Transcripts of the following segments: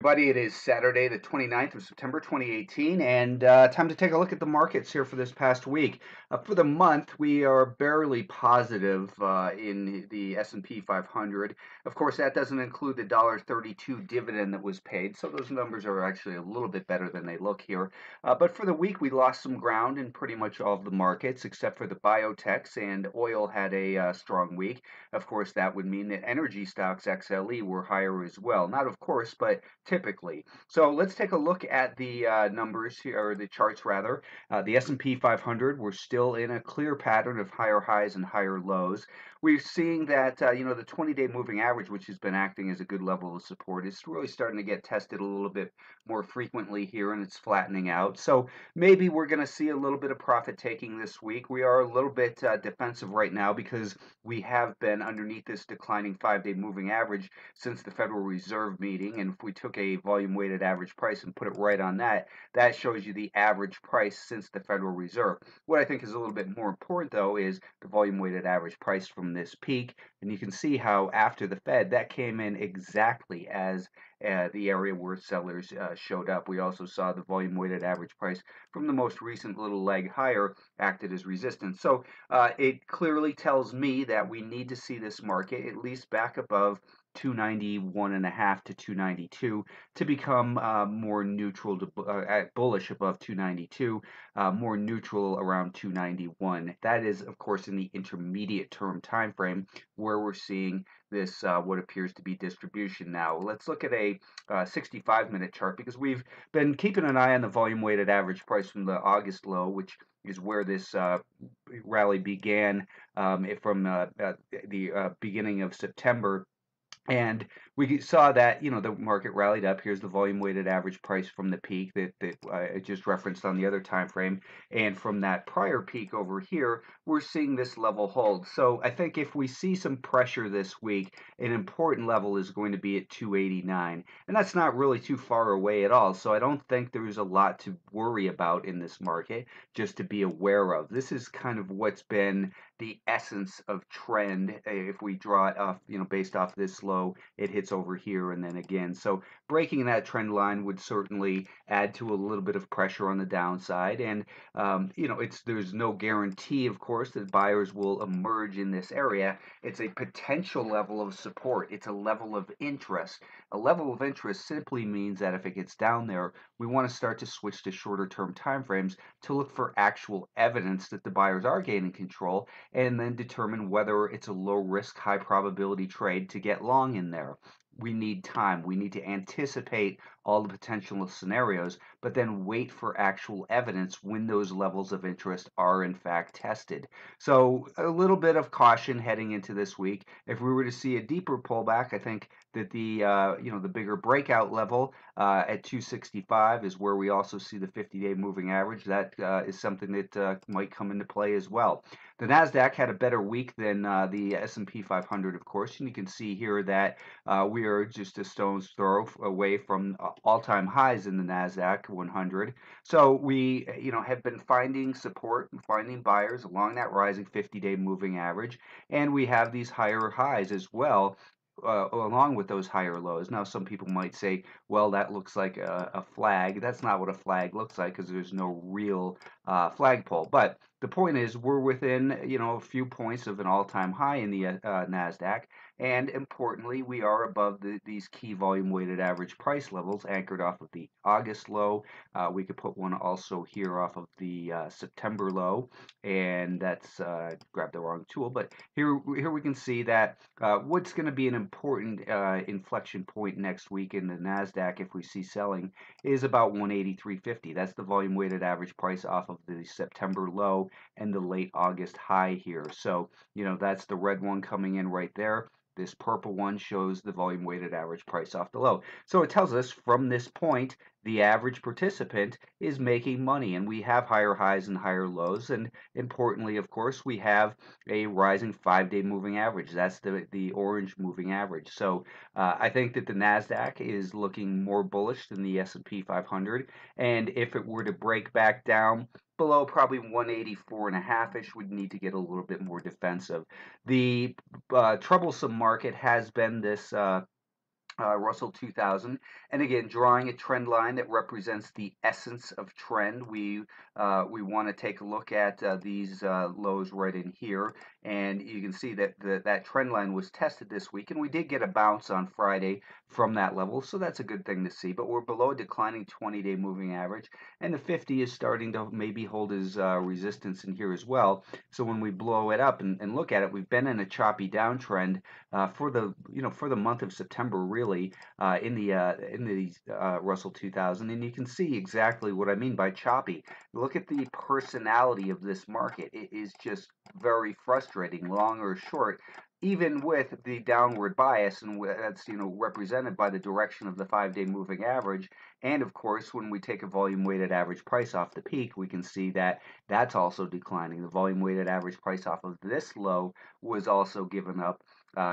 everybody. It is Saturday, the 29th of September, 2018, and time to take a look at the markets here for this past week. For the month, we are barely positive in the S&P 500. Of course, that doesn't include the $1.32 dividend that was paid, so those numbers are actually a little bit better than they look here. But for the week, we lost some ground in pretty much all of the markets, except for the biotechs, and oil had a strong week. Of course, that would mean that energy stocks, XLE, were higher as well. Not of course, but typically. So let's take a look at the numbers here, or the charts rather. The S&P 500, we're still in a clear pattern of higher highs and higher lows. We're seeing that the 20-day moving average, which has been acting as a good level of support, is really starting to get tested a little bit more frequently here, and it's flattening out. So maybe we're going to see a little bit of profit taking this week. We are a little bit defensive right now because we have been underneath this declining 5-day moving average since the Federal Reserve meeting. And if we took a volume weighted average price and put it right on that, that shows you the average price since the Federal Reserve. What I think is a little bit more important, though, is the volume weighted average price from this peak. And you can see how after the Fed, that came in exactly as the area where sellers showed up. We also saw the volume weighted average price from the most recent little leg higher acted as resistance. So it clearly tells me that we need to see this market at least back above 291.5 to 292 to become more neutral to bullish above 292, more neutral around 291. That is, of course, in the intermediate term time frame where we're seeing this what appears to be distribution. Now let's look at a 65-minute chart, because we've been keeping an eye on the volume weighted average price from the August low, which is where this rally began from the beginning of September. And we saw that, the market rallied up. Here's the volume weighted average price from the peak that I just referenced on the other time frame. And from that prior peak over here, we're seeing this level hold. So I think if we see some pressure this week, an important level is going to be at 289. And that's not really too far away at all. So I don't think there's a lot to worry about in this market, just to be aware of. This is kind of what's been the essence of trend. If we draw it off, based off this low, it hits over here and then again. So breaking that trend line would certainly add to a little bit of pressure on the downside. And there's no guarantee, of course, that buyers will emerge in this area. It's a potential level of support. It's a level of interest. A level of interest simply means that if it gets down there, we want to start to switch to shorter term time frames to look for actual evidence that the buyers are gaining control, and then determine whether it's a low risk, high probability trade to get long in there. We need time. We need to anticipate all the potential scenarios, but then wait for actual evidence when those levels of interest are in fact tested. So a little bit of caution heading into this week. If we were to see a deeper pullback, I think that the bigger breakout level at 265 is where we also see the 50-day moving average. That is something that might come into play as well. The Nasdaq had a better week than the S&P 500, of course, and you can see here that we are just a stone's throw away from all-time highs in the Nasdaq 100. So we, have been finding support and finding buyers along that rising 50-day moving average, and we have these higher highs as well. Along with those higher lows. Now, some people might say, well, that looks like a flag. That's not what a flag looks like, because there's no real flagpole. But the point is, we're within, a few points of an all-time high in the Nasdaq, and importantly, we are above these key volume weighted average price levels anchored off of the August low. We could put one also here off of the September low, and that's grabbed the wrong tool. But here we can see that what's going to be an important inflection point next week in the Nasdaq, if we see selling, is about 183.50. That's the volume weighted average price off of the September low and the late August high here. So, that's the red one coming in right there. This purple one shows the volume weighted average price off the low. So it tells us from this point, the average participant is making money, and we have higher highs and higher lows. And importantly, of course, we have a rising 5-day moving average. That's the orange moving average. So I think that the Nasdaq is looking more bullish than the S&P 500. And if it were to break back down below probably 184.5-ish, would need to get a little bit more defensive. The troublesome market has been this Russell 2000, and again drawing a trend line that represents the essence of trend. We want to take a look at these lows right in here, and you can see that that trend line was tested this week, and we did get a bounce on Friday from that level, so that's a good thing to see. But we're below a declining 20-day moving average, and the 50 is starting to maybe hold as resistance in here as well. So when we blow it up and look at it, we've been in a choppy downtrend for the month of September, really, in the Russell 2000, and you can see exactly what I mean by choppy. Look at the personality of this market; it is just very frustrating, long or short. Even with the downward bias, and that's represented by the direction of the 5-day moving average, and of course, when we take a volume weighted average price off the peak, we can see that that's also declining. The volume weighted average price off of this low was also given up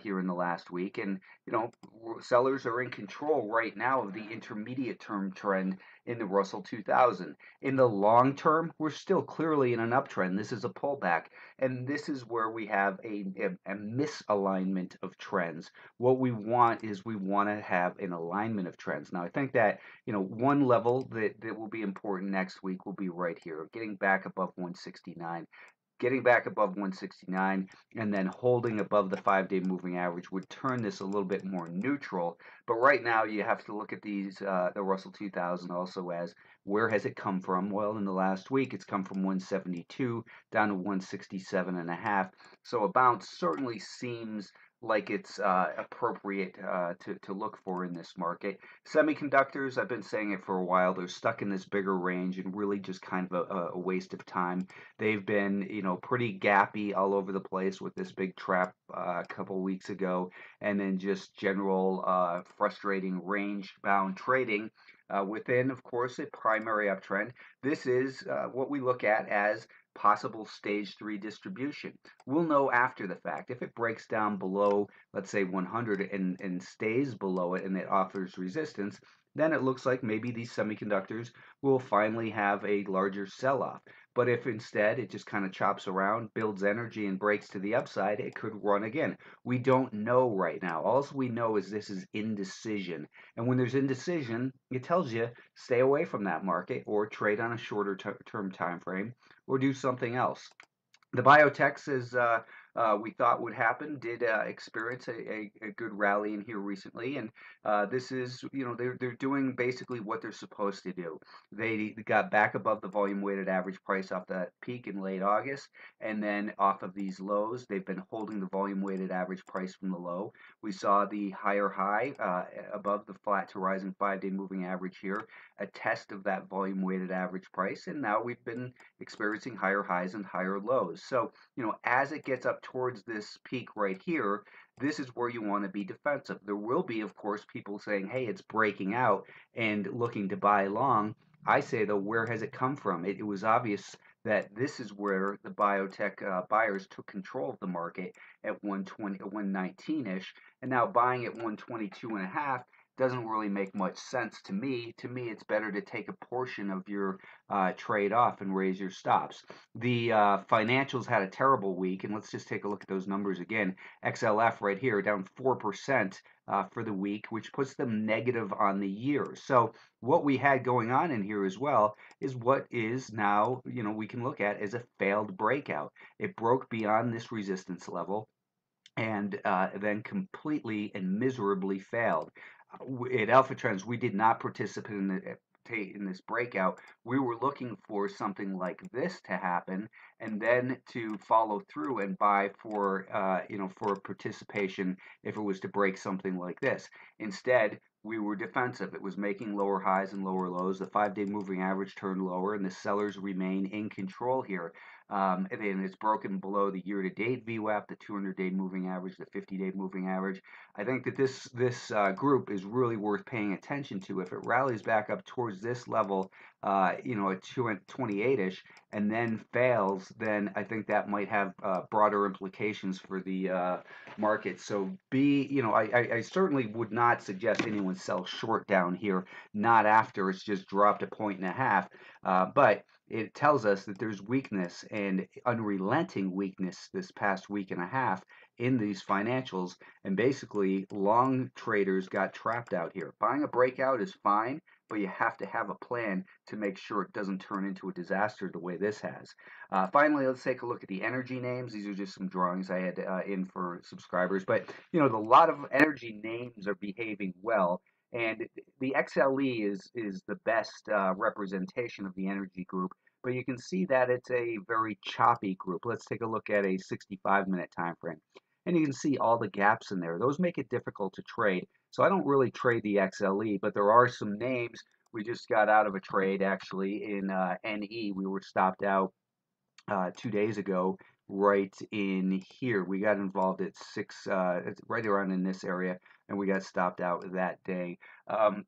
here in the last week. And, sellers are in control right now of the intermediate term trend in the Russell 2000. In the long term, we're still clearly in an uptrend. This is a pullback. And this is where we have a misalignment of trends. What we want is we want to have an alignment of trends. Now, I think that, one level that will be important next week will be right here, getting back above 169. Getting back above 169 and then holding above the 5-day moving average would turn this a little bit more neutral. But right now you have to look at the Russell 2000 also as where has it come from? Well, in the last week it's come from 172 down to 167.5. So a bounce certainly seems like it's appropriate to look for in this market. Semiconductors, I've been saying it for a while, they're stuck in this bigger range and really just kind of a waste of time. They've been, pretty gappy all over the place with this big trap a couple weeks ago, and then just general frustrating range-bound trading within, of course, a primary uptrend. This is what we look at as possible stage 3 distribution. We'll know after the fact. If it breaks down below, let's say 100 and stays below it and it offers resistance, then it looks like maybe these semiconductors will finally have a larger sell-off. But if instead it just kind of chops around, builds energy, and breaks to the upside, it could run again. We don't know right now. All we know is this is indecision. And when there's indecision, it tells you stay away from that market or trade on a shorter term time frame or do something else. The biotechs, as we thought would happen, did experience a good rally in here recently, and this is, they're doing basically what they're supposed to do. They got back above the volume weighted average price off that peak in late August, and then off of these lows, they've been holding the volume weighted average price from the low. We saw the higher high above the flat to rising 5-day moving average here, a test of that volume weighted average price, and now we've been experiencing higher highs and higher lows. So, as it gets up towards this peak right here, this is where you want to be defensive. There will be, of course, people saying, hey, it's breaking out and looking to buy long. I say, though, where has it come from? It was obvious that this is where the biotech buyers took control of the market at 120, 119-ish, and now buying at 122.5 doesn't really make much sense to me. To me, it's better to take a portion of your trade off and raise your stops. The financials had a terrible week, and let's just take a look at those numbers again. XLF right here down 4% for the week, which puts them negative on the year. So what we had going on in here as well is what is now, we can look at as a failed breakout. It broke beyond this resistance level and then completely and miserably failed. At Alpha Trends, we did not participate in this breakout. We were looking for something like this to happen, and then to follow through and buy for for participation if it was to break something like this. Instead, we were defensive. It was making lower highs and lower lows. The 5-day moving average turned lower, and the sellers remain in control here. And then it's broken below the year-to-date VWAP, the 200-day moving average, the 50-day moving average. I think that this group is really worth paying attention to. If it rallies back up towards this level, at 28-ish, and then fails, then I think that might have broader implications for the market. So I certainly would not suggest anyone sell short down here, not after it's just dropped 1.5 points. But it tells us that there's weakness and unrelenting weakness this past week and a half in these financials, and basically long traders got trapped out here. Buying a breakout is fine, but you have to have a plan to make sure it doesn't turn into a disaster the way this has. Finally, let's take a look at the energy names. These are just some drawings I had in for subscribers, but a lot of energy names are behaving well. And the XLE is the best representation of the energy group, but you can see that it's a very choppy group. Let's take a look at a 65-minute time frame. And you can see all the gaps in there. Those make it difficult to trade. So I don't really trade the XLE, but there are some names. We just got out of a trade actually in NE. We were stopped out 2 days ago, right in here. We got involved at it's right around in this area, and we got stopped out that day.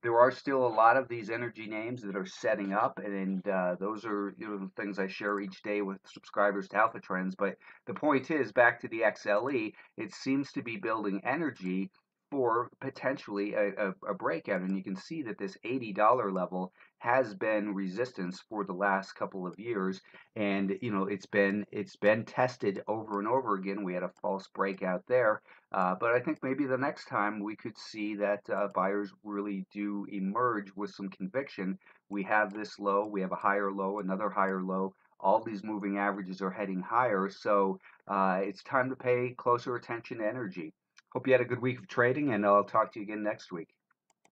There are still a lot of these energy names that are setting up, and those are the things I share each day with subscribers to Alpha Trends. But the point is, back to the XLE, it seems to be building energy for potentially a breakout, and you can see that this $80 level has been resistance for the last couple of years, and it's been tested over and over again. We had a false breakout there, but I think maybe the next time we could see that buyers really do emerge with some conviction. We have this low, we have a higher low, another higher low. All these moving averages are heading higher, so it's time to pay closer attention to energy. Hope you had a good week of trading, and I'll talk to you again next week.